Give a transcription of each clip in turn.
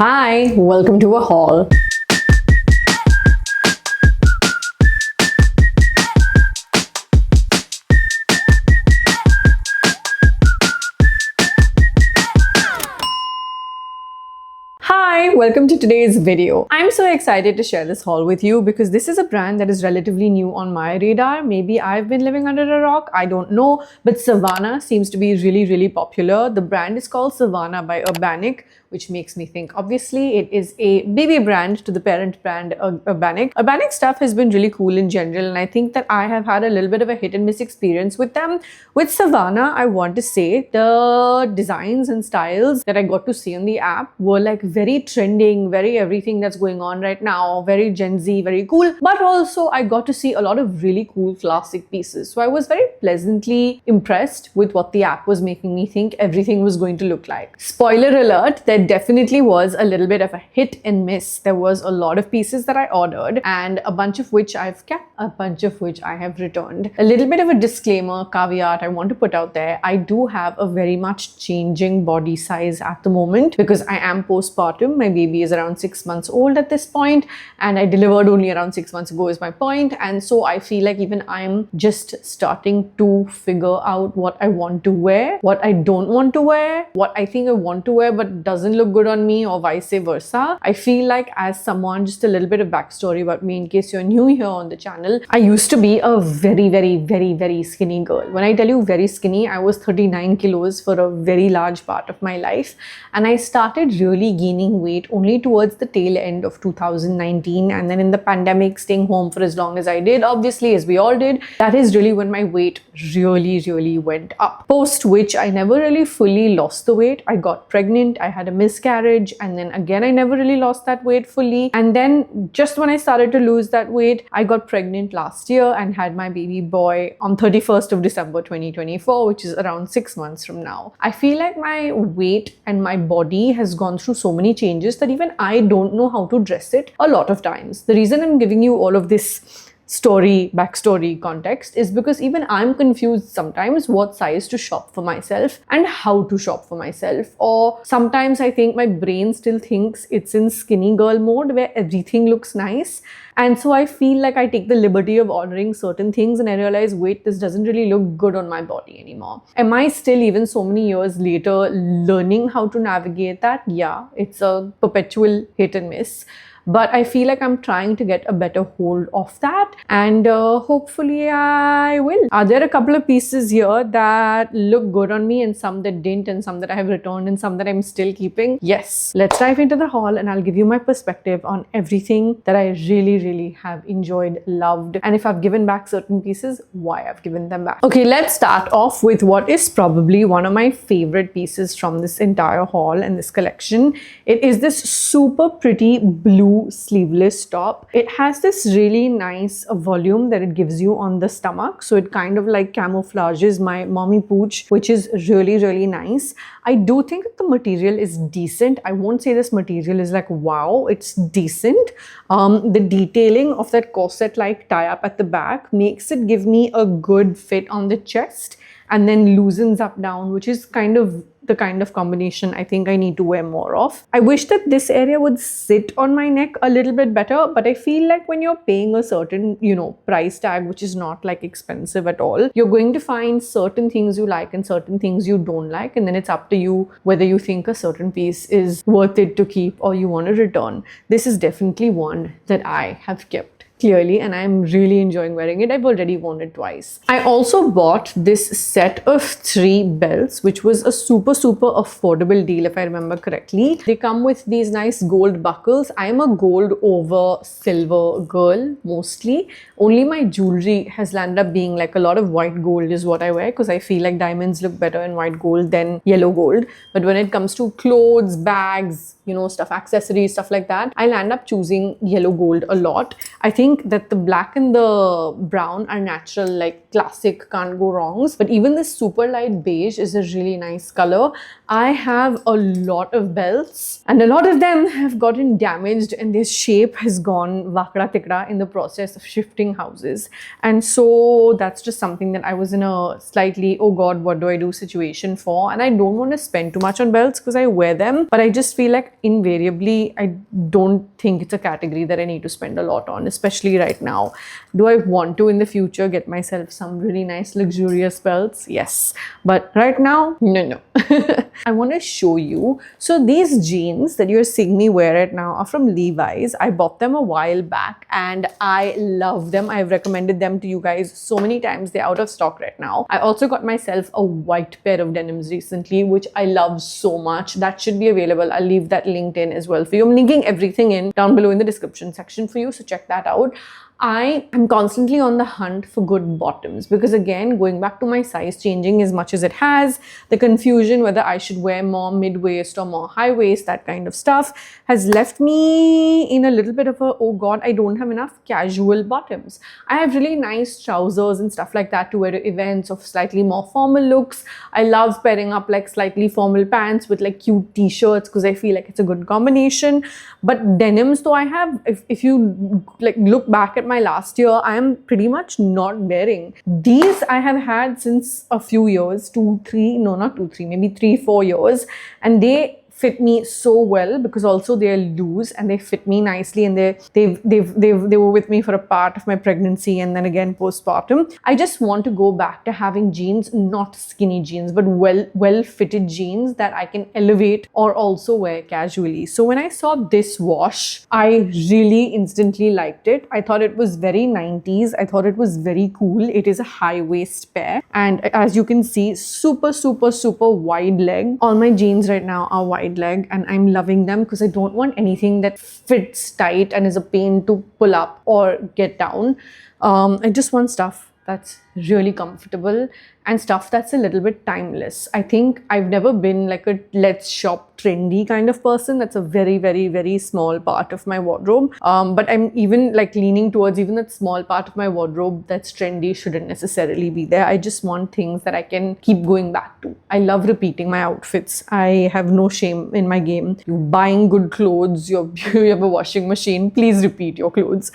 Hi, welcome to a haul. Hi, welcome to today's video. I'm so excited to share this haul with you because this is a brand that is relatively new on my radar. Maybe I've been living under a rock, I don't know, but SAVANA seems to be really popular. The brand is called SAVANA by URBANIC, which makes me think obviously it is a baby brand to the parent brand URBANIC. URBANIC stuff has been really cool in general, and I think that I have had a little bit of a hit and miss experience with them. With SAVANA, I want to say the designs and styles that I got to see on the app were like very trending, very everything that's going on right now, very Gen Z, very cool. But also I got to see a lot of really cool classic pieces. So I was very pleasantly impressed with what the app was making me think everything was going to look like. Spoiler alert, there definitely was a little bit of a hit and miss. There was a lot of pieces that I ordered and a bunch of which I've kept, a bunch of which I have returned. A little bit of a disclaimer, caveat I want to put out there. I do have a very much changing body size at the moment because I am postpartum. My baby is around 6 months old at this point and I delivered only around 6 months ago is my point. And so I feel like even I'm just starting to figure out what I want to wear, what I don't want to wear, what I think I want to wear but doesn't look good on me, or vice versa. I feel like as someone, just a little bit of backstory about me in case you're new here on the channel, I used to be a very skinny girl. When I tell you very skinny, I was 39 kilos for a very large part of my life, and I started really gaining weight only towards the tail end of 2019, and then in the pandemic, staying home for as long as I did, obviously as we all did, that is really when my weight really went up. Post which I never really fully lost the weight. I got pregnant, I had a miscarriage, and then again I never really lost that weight fully. And then just when I started to lose that weight, I got pregnant last year and had my baby boy on 31st of December 2024, which is around 6 months from now. I feel like my weight and my body has gone through so many changes that even I don't know how to dress it a lot of times. The reason I'm giving you all of this backstory context is because even I'm confused sometimes what size to shop for myself and how to shop for myself. Or sometimes I think my brain still thinks it's in skinny girl mode where everything looks nice. And so I feel like I take the liberty of ordering certain things and I realize, wait, this doesn't really look good on my body anymore. Am I still, even so many years later, learning how to navigate that? Yeah, it's a perpetual hit and miss. But I feel like I'm trying to get a better hold of that, and hopefully I will. Are there a couple of pieces here that look good on me and some that didn't, and some that I have returned and some that I'm still keeping? Yes. Let's dive into the haul and I'll give you my perspective on everything that I really have enjoyed, loved, and if I've given back certain pieces, why I've given them back. Okay, let's start off with what is probably one of my favorite pieces from this entire haul and this collection. It is this super pretty blue sleeveless top. It has this really nice volume that it gives you on the stomach, so it kind of like camouflages my mommy pooch, which is really nice. I do think the material is decent. I won't say this material is like wow, it's decent. The detailing of that corset like tie up at the back makes it give me a good fit on the chest and then loosens up down, which is kind of the kind of combination I think I need to wear more of. I wish that this area would sit on my neck a little bit better, but I feel like when you're paying a certain, price tag, which is not like expensive at all, you're going to find certain things you like and certain things you don't like, and then it's up to you whether you think a certain piece is worth it to keep or you want to return. This is definitely one that I have kept, clearly, and I'm really enjoying wearing it. I've already worn it twice. I also bought this set of 3 belts, which was a super affordable deal if I remember correctly. They come with these nice gold buckles. I'm a gold over silver girl mostly. Only my jewelry has landed up being like a lot of white gold is what I wear because I feel like diamonds look better in white gold than yellow gold. But when it comes to clothes, bags, stuff, accessories, stuff like that, I'll end up choosing yellow gold a lot. I think think that the black and the brown are natural, like classic, can't go wrongs. But even this super light beige is a really nice color. I have a lot of belts and a lot of them have gotten damaged and their shape has gone vakra tikra in the process of shifting houses. And so that's just something that I was in a slightly, oh God, what do I do situation for. And I don't want to spend too much on belts because I wear them, but I just feel like invariably I don't think it's a category that I need to spend a lot on, especially right now. Do I want to in the future get myself some really nice luxurious belts? Yes, but right now, no. I want to show you. So these jeans that you're seeing me wear right now are from Levi's. I bought them a while back and I love them. I've recommended them to you guys so many times. They're out of stock right now. I also got myself a white pair of denims recently, which I love so much. That should be available. I'll leave that linked in as well for you. I'm linking everything in down below in the description section for you, so check that out. I am constantly on the hunt for good bottoms because, again, going back to my size changing as much as it has, the confusion whether I should wear more mid-waist or more high-waist, that kind of stuff, has left me in a little bit of a, oh God, I don't have enough casual bottoms. I have really nice trousers and stuff like that to wear to events of slightly more formal looks. I love pairing up like slightly formal pants with like cute t-shirts because I feel like it's a good combination. But denims, though, I have, if you like look back at my last year, I am pretty much not wearing. These I have had since a few years, maybe 3-4 years, and they fit me so well because also they're loose and they fit me nicely, and they were with me for a part of my pregnancy and then again postpartum. I just want to go back to having jeans, not skinny jeans, but well fitted jeans that I can elevate or also wear casually. So when I saw this wash, I really instantly liked it. I thought it was very 90s. I thought it was very cool. It is a high waist pair, and as you can see, super wide leg. All my jeans right now are wide leg and I'm loving them because I don't want anything that fits tight and is a pain to pull up or get down. I just want stuff that's really comfortable and stuff that's a little bit timeless. I think I've never been like a let's shop trendy kind of person. That's a very small part of my wardrobe. But I'm even like leaning towards even that small part of my wardrobe that's trendy shouldn't necessarily be there. I just want things that I can keep going back to. I love repeating my outfits. I have no shame in my game. You're buying good clothes, you have a washing machine, please repeat your clothes.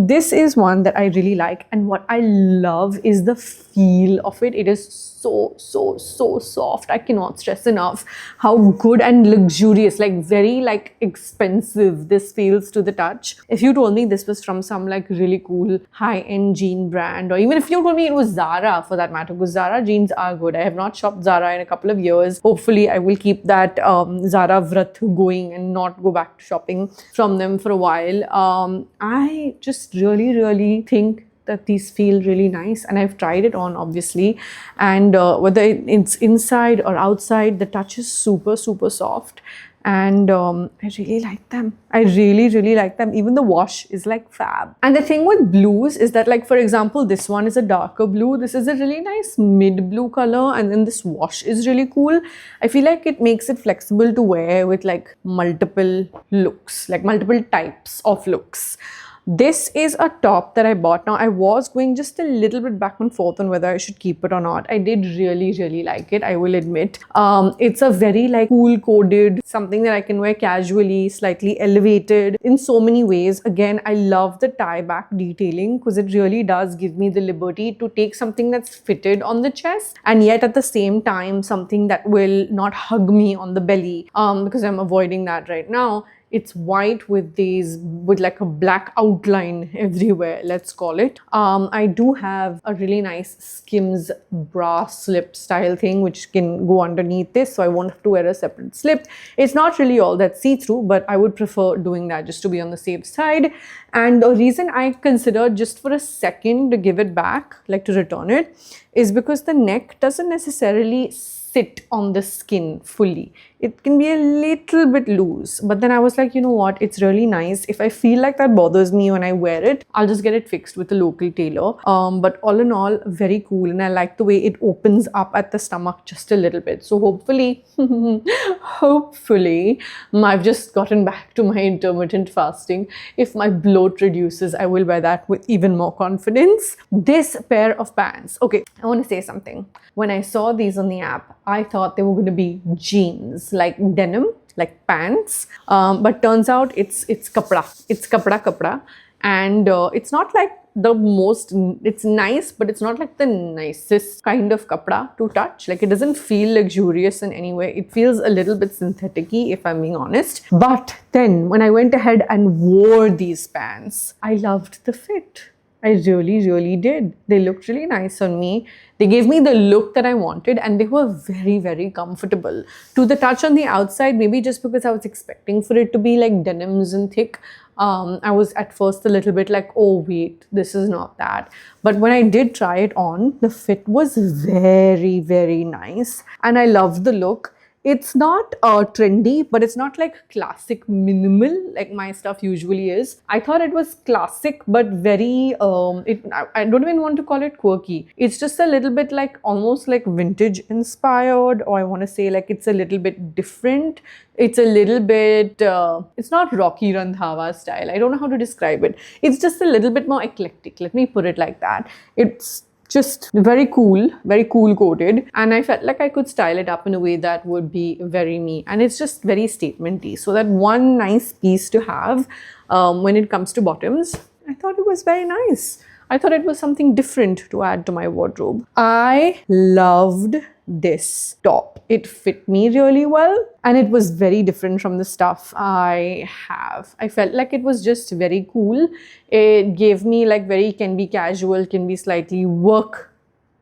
This is one that I really like, and what I love is the feel of it. It is so soft. I cannot stress enough how good and luxurious, like very like expensive this feels to the touch. If you told me this was from some like really cool high-end jean brand, or even if you told me it was Zara for that matter, because Zara jeans are good. I have not shopped Zara in a couple of years. Hopefully I will keep that Zara vrat going and not go back to shopping from them for a while. I just really think that these feel really nice, and I've tried it on obviously, and whether it's inside or outside, the touch is super soft, and I really like them. I really like them. Even the wash is like fab. And the thing with blues is that, like, for example, this one is a darker blue. This is a really nice mid blue color, and then this wash is really cool. I feel like it makes it flexible to wear with like multiple looks, like multiple types of looks. This is a top that I bought. Now, I was going just a little bit back and forth on whether I should keep it or not. I did really like it, I will admit. It's a very like cool coded, something that I can wear casually, slightly elevated in so many ways. Again, I love the tie back detailing because it really does give me the liberty to take something that's fitted on the chest and yet at the same time something that will not hug me on the belly, because I'm avoiding that right now. It's white with like a black outline everywhere, let's call it. I do have a really nice Skims bra slip style thing which can go underneath this, so I won't have to wear a separate slip. It's not really all that see-through, but I would prefer doing that just to be on the safe side. And the reason I considered just for a second to give it back, like to return it, is because the neck doesn't necessarily sit on the skin fully. it can be a little bit loose. But then I was like, you know what, it's really nice. If I feel like that bothers me when I wear it, I'll just get it fixed with a local tailor. But all in all, very cool, and I like the way it opens up at the stomach just a little bit. So hopefully hopefully I've just gotten back to my intermittent fasting. If my bloat reduces, I will wear that with even more confidence. This pair of pants, okay, I want to say something. When I saw these on the app, I thought they were going to be jeans, like denim, like pants, but turns out it's kapda. It's kapda, and it's not like the most, it's nice, but it's not like the nicest kind of kapda to touch. Like, it doesn't feel luxurious in any way. It feels a little bit synthetic-y, if I'm being honest. But then when I went ahead and wore these pants, I loved the fit. I really did. They looked really nice on me. They gave me the look that I wanted, and they were very comfortable. To the touch on the outside, maybe just because I was expecting for it to be like denims and thick, I was at first a little bit like, oh wait, this is not that. But when I did try it on, the fit was very nice, and I loved the look. It's not trendy, but it's not like classic minimal like my stuff usually is. I thought it was classic, but very, I don't even want to call it quirky. It's just a little bit like almost like vintage inspired, or I want to say like it's a little bit different. It's a little bit, it's not Rocky Randhawa style. I don't know how to describe it. It's just a little bit more eclectic. Let me put it like that. It's just very cool coded, and I felt like I could style it up in a way that would be very me, and it's just very statementy. So that one nice piece to have when it comes to bottoms, I thought it was very nice. I thought it was something different to add to my wardrobe. I loved this top. It fit me really well, and it was very different from the stuff I have. I felt like it was just very cool. It gave me like can be casual, can be slightly work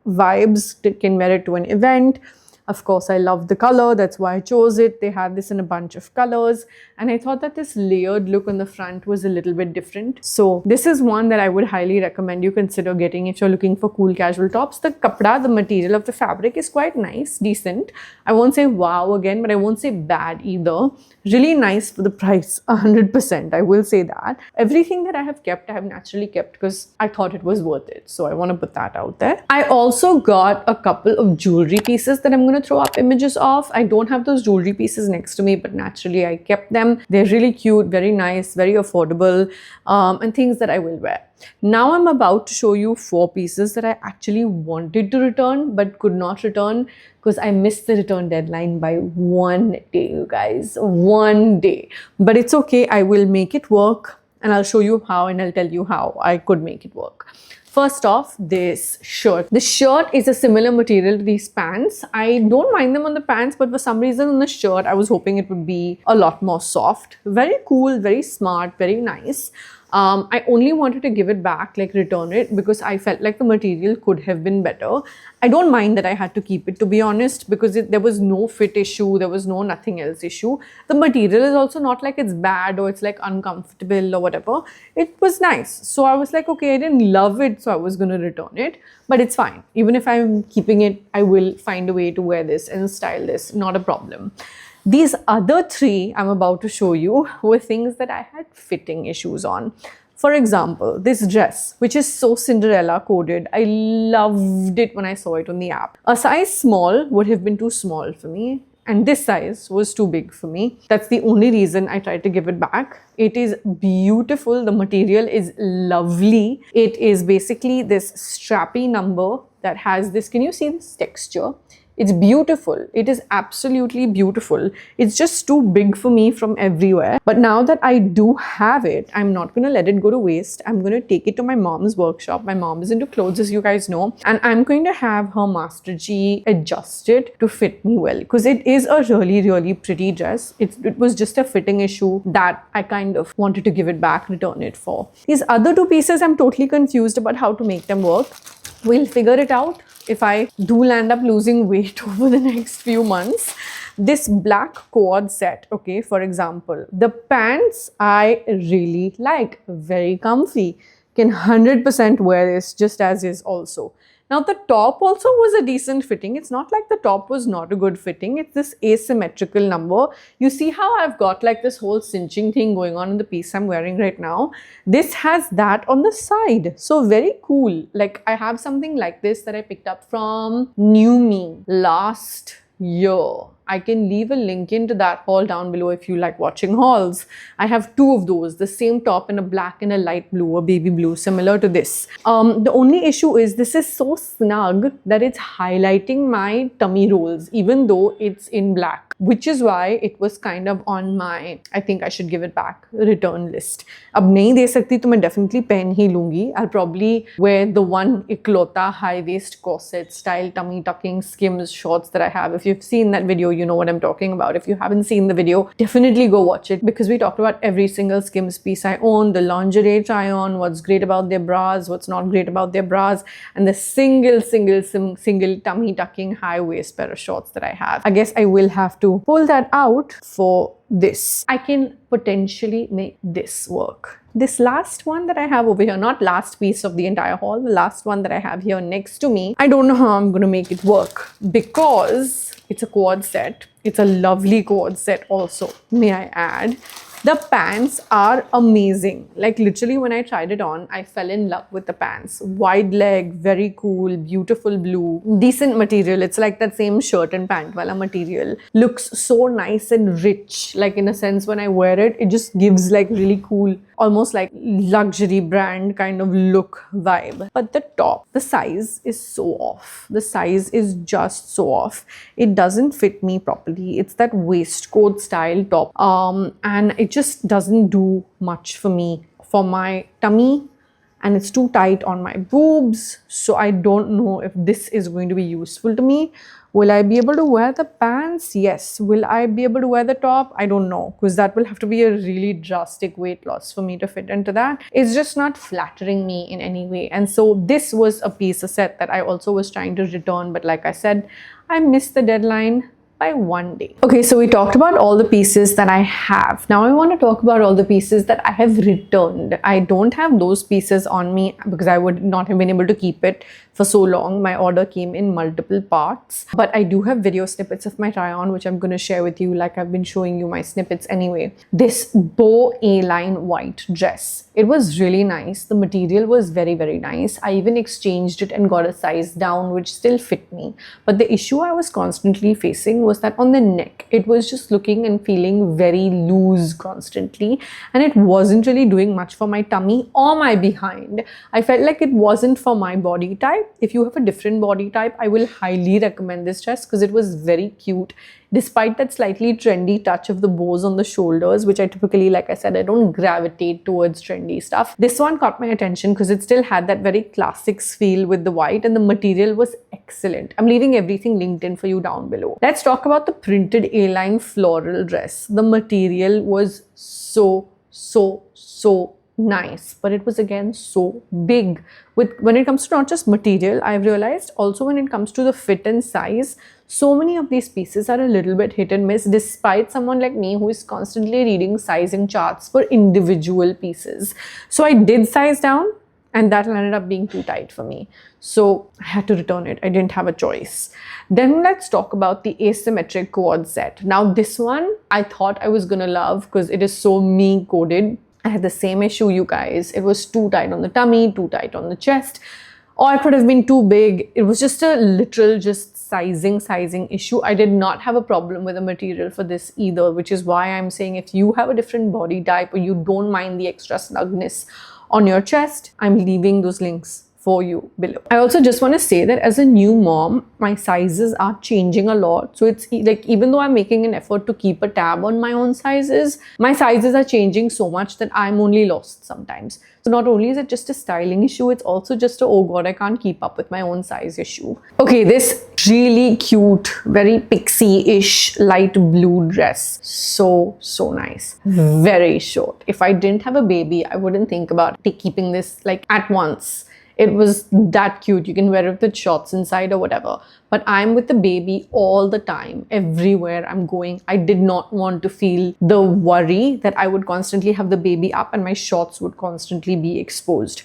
vibes, can wear it to an event. Of course, I love the color. That's why I chose it. They had this in a bunch of colors, and I thought that this layered look on the front was a little bit different. So this is one that I would highly recommend you consider getting if you're looking for cool casual tops. The kapda, the material of the fabric is quite nice, decent. I won't say wow again, but I won't say bad either. Really nice for the price, 100%. I will say that. Everything that I have kept, I have naturally kept because I thought it was worth it. So I want to put that out there. I also got a couple of jewelry pieces that I'm going to throw up images of. I don't have those jewelry pieces next to me, but naturally I kept them. They're really cute, very nice, very affordable, and things that I will wear. Now I'm about to show you 4 pieces that I actually wanted to return but could not return because I missed the return deadline by 1 day, you guys. 1 day. But it's okay. I will make it work, and I'll show you how, and I'll tell you how I could make it work. First off, this shirt. The shirt is a similar material to these pants. I don't mind them on the pants, but for some reason on the shirt, I was hoping it would be a lot more soft. Very cool, very smart, very nice. I only wanted to give it back, like return it, because I felt like the material could have been better. I don't mind that I had to keep it, to be honest, because there was no fit issue, there was no nothing else issue. The material is also not like it's bad or it's like uncomfortable or whatever. It was nice. So I was like, okay, I didn't love it, so I was going to return it, but it's fine. Even if I'm keeping it, I will find a way to wear this and style this, not a problem. These other 3 I'm about to show you were things that I had fitting issues on. For example, this dress, which is so Cinderella coded. I loved it when I saw it on the app. A size small would have been too small for me, and this size was too big for me. That's the only reason I tried to give it back. It is beautiful. The material is lovely. It is basically this strappy number that has this, can you see this texture? It's beautiful. It is absolutely beautiful. It's just too big for me from everywhere. But now that I do have it, I'm not going to let it go to waste. I'm going to take it to my mom's workshop. My mom is into clothes, as you guys know. And I'm going to have her Master G adjust it to fit me well. Because it is a really pretty dress. It was just a fitting issue that I kind of wanted to give it back, return it for. These other 2 pieces, I'm totally confused about how to make them work. We'll figure it out if I do land up losing weight over the next few months. This black cord set, okay, for example, the pants I really like, very comfy. Can 100% wear this just as is also. Now the top also was a decent fitting. It's not like the top was not a good fitting. It's this asymmetrical number. You see how I've got like this whole cinching thing going on in the piece I'm wearing right now? This has that on the side. So very cool. Like I have something like this that I picked up from New Me last year. I can leave a link into that haul down below if you like watching hauls. I have two of those, the same top in a black and a light blue, a baby blue, similar to this. The only issue is this is so snug that it's highlighting my tummy rolls, even though it's in black, which is why it was kind of on my, I think I should give it back, return list. अब नहीं दे सकती तो मैं definitely पहन ही लूंगी. I'll probably wear the one iklota high waist corset style tummy tucking skims shorts that I have. If you've seen that video, you know what I'm talking about. If you haven't seen the video, definitely go watch it, because we talked about every single skims piece I own, the lingerie try on, what's great about their bras, what's not great about their bras, and the single tummy tucking high waist pair of shorts that I have. I guess I will have to pull that out for this. I can potentially make this work. This last one that I have over here, not last piece of the entire haul, the last one that I have here next to me, I don't know how I'm going to make it work, because it's a quad set. It's a lovely quad set also, may I add. The pants are amazing. Like literally when I tried it on, I fell in love with the pants. Wide leg, very cool, beautiful blue, decent material. It's like that same shirt and pant wala material. Looks so nice and rich. Like in a sense, when I wear it, it just gives like really cool, almost like luxury brand kind of look vibe. But the top, the size is so off. The size is just so off. It doesn't fit me properly. It's that waistcoat style top. And it just doesn't do much for me, for my tummy, and it's too tight on my boobs. So I don't know if this is going to be useful to me. Will I be able to wear the pants? Yes. Will I be able to wear the top? I don't know, because that will have to be a really drastic weight loss for me to fit into that. It's just not flattering me in any way. And so this was a piece, a set that I also was trying to return. But like I said, I missed the deadline by one day. Okay, so we talked about all the pieces that I have. Now I want to talk about all the pieces that I have returned. I don't have those pieces on me because I would not have been able to keep it for so long. My order came in multiple parts, but I do have video snippets of my try-on, which I'm going to share with you, like I've been showing you my snippets anyway. This bow A-line white dress, it was really nice. The material was very, very nice. I even exchanged it and got a size down, which still fit me. But the issue I was constantly facing was that on the neck, it was just looking and feeling very loose constantly, and it wasn't really doing much for my tummy or my behind. I felt like it wasn't for my body type. If you have a different body type, I will highly recommend this dress because it was very cute. Despite that slightly trendy touch of the bows on the shoulders, which I typically, like I said, I don't gravitate towards trendy stuff. This one caught my attention because it still had that very classics feel with the white, and the material was excellent. I'm leaving everything linked in for you down below. Let's talk about the printed A-line floral dress. The material was so nice, but it was again so big. When it comes to not just material, I've realized also when it comes to the fit and size, so many of these pieces are a little bit hit and miss, despite someone like me who is constantly reading sizing charts for individual pieces. So I did size down, and that ended up being too tight for me. So I had to return it. I didn't have a choice. Then let's talk about the asymmetric quad set. Now this one I thought I was gonna love because it is so me coded. I had the same issue, you guys. It was too tight on the tummy, too tight on the chest, or it could have been too big. It was just a literal sizing issue. I did not have a problem with the material for this either, which is why I'm saying if you have a different body type or you don't mind the extra snugness on your chest, I'm leaving those links for you below. I also just want to say that as a new mom, my sizes are changing a lot. So it's like, even though I'm making an effort to keep a tab on my own sizes, my sizes are changing so much that I'm only lost sometimes. So not only is it just a styling issue, it's also just a, oh God, I can't keep up with my own size issue. Okay, this really cute, very pixie-ish light blue dress. So nice. Very short. If I didn't have a baby, I wouldn't think about keeping this like at once. It was that cute. You can wear it with shorts inside or whatever. But I'm with the baby all the time, everywhere I'm going. I did not want to feel the worry that I would constantly have the baby up and my shorts would constantly be exposed.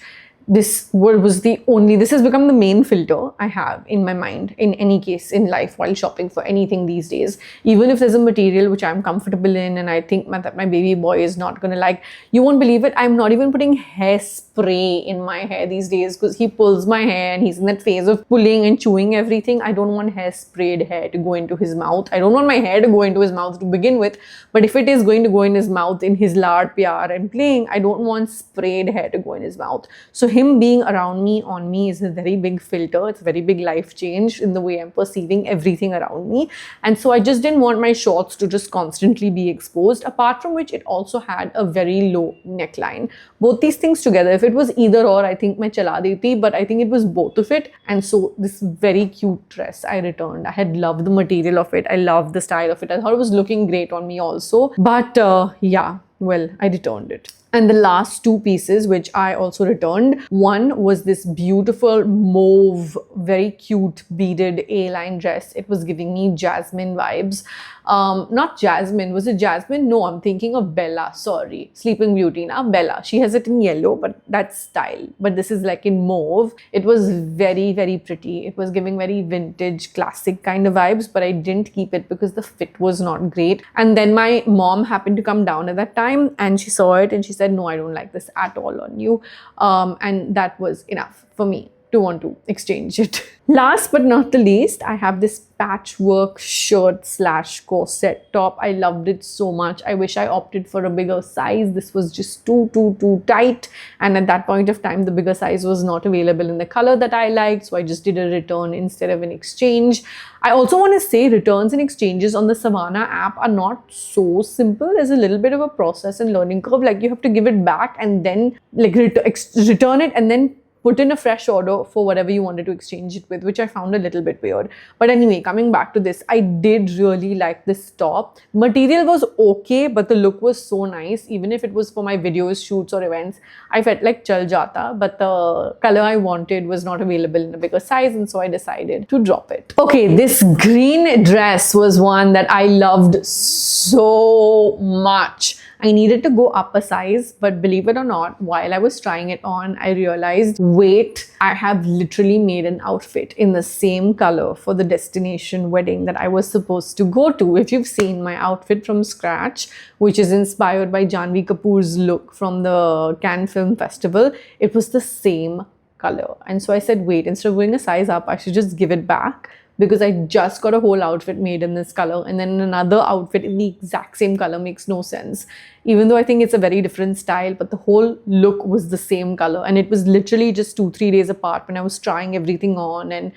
this has become the main filter I have in my mind in any case in life while shopping for anything these days. Even if there's a material which I'm comfortable in and I think that my baby boy is not gonna like, you won't believe it, I'm not even putting hairspray in my hair these days because he pulls my hair and he's in that phase of pulling and chewing everything. I don't want hairsprayed hair to go into his mouth. I don't want my hair to go into his mouth to begin with, but if it is going to go in his mouth in his lard pyar and playing, I don't want sprayed hair to go in his mouth. So him being around me, on me, is a very big filter. It's a very big life change in the way I'm perceiving everything around me. And so I just didn't want my shorts to just constantly be exposed, apart from which it also had a very low neckline. Both these things together, if it was either or, I think main chala deti, but I think it was both of it. And so this very cute dress I returned. I had loved the material of it. I loved the style of it. I thought it was looking great on me also. But yeah, well, I returned it. And the last two pieces which I also returned, one was this beautiful mauve, very cute beaded A-line dress. It was giving me Jasmine vibes. Not Jasmine, was it Jasmine? No, I'm thinking of Bella, sorry. Sleeping Beauty, now Bella. She has it in yellow, but that's style. But this is like in mauve. It was very, very pretty. It was giving very vintage, classic kind of vibes, but I didn't keep it because the fit was not great. And then my mom happened to come down at that time and she saw it and she said, no, I don't like this at all on you. And that was enough for me to want to exchange it. Last but not the least, I have this patchwork shirt / corset top. I loved it so much. I wish I opted for a bigger size. This was just too tight. And at that point of time, the bigger size was not available in the color that I liked. So I just did a return instead of an exchange. I also want to say returns and exchanges on the SAVANA app are not so simple. There's a little bit of a process and learning curve. Like you have to give it back and then like return it and then put in a fresh order for whatever you wanted to exchange it with, which I found a little bit weird. But anyway, coming back to this, I did really like this top. Material was okay, but the look was so nice. Even if it was for my videos, shoots or events, I felt like chal jata, but the color I wanted was not available in a bigger size, and so I decided to drop it. Okay, this green dress was one that I loved so much. I needed to go up a size, but believe it or not, while I was trying it on, I realized, wait, I have literally made an outfit in the same color for the destination wedding that I was supposed to go to. If you've seen my outfit from scratch, which is inspired by Janhvi Kapoor's look from the Cannes Film Festival, it was the same color. And so I said, wait, instead of going a size up, I should just give it back, because I just got a whole outfit made in this color and then another outfit in the exact same color makes no sense. Even though I think it's a very different style, but the whole look was the same color, and it was literally just 2-3 days apart when I was trying everything on, and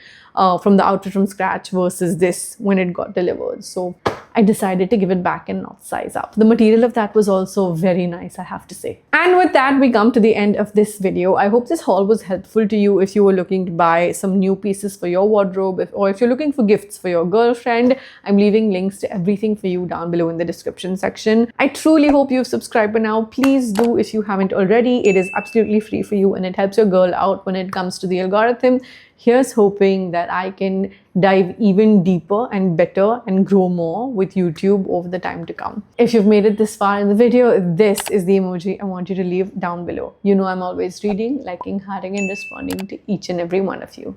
from the outfit from scratch versus this when it got delivered. So I decided to give it back and not size up. The material of that was also very nice, I have to say. And with that, we come to the end of this video. I hope this haul was helpful to you if you were looking to buy some new pieces for your wardrobe, or if you're looking for gifts for your girlfriend. I'm leaving links to everything for you down below in the description section. I truly hope you've subscribed by now. Please do if you haven't already. It is absolutely free for you and it helps your girl out when it comes to the algorithm. Here's hoping that I can dive even deeper and better and grow more with YouTube over the time to come. If you've made it this far in the video, this is the emoji I want you to leave down below. You know I'm always reading, liking, hearting, and responding to each and every one of you.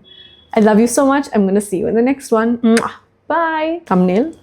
I love you so much. I'm going to see you in the next one. Mwah. Bye. Thumbnail.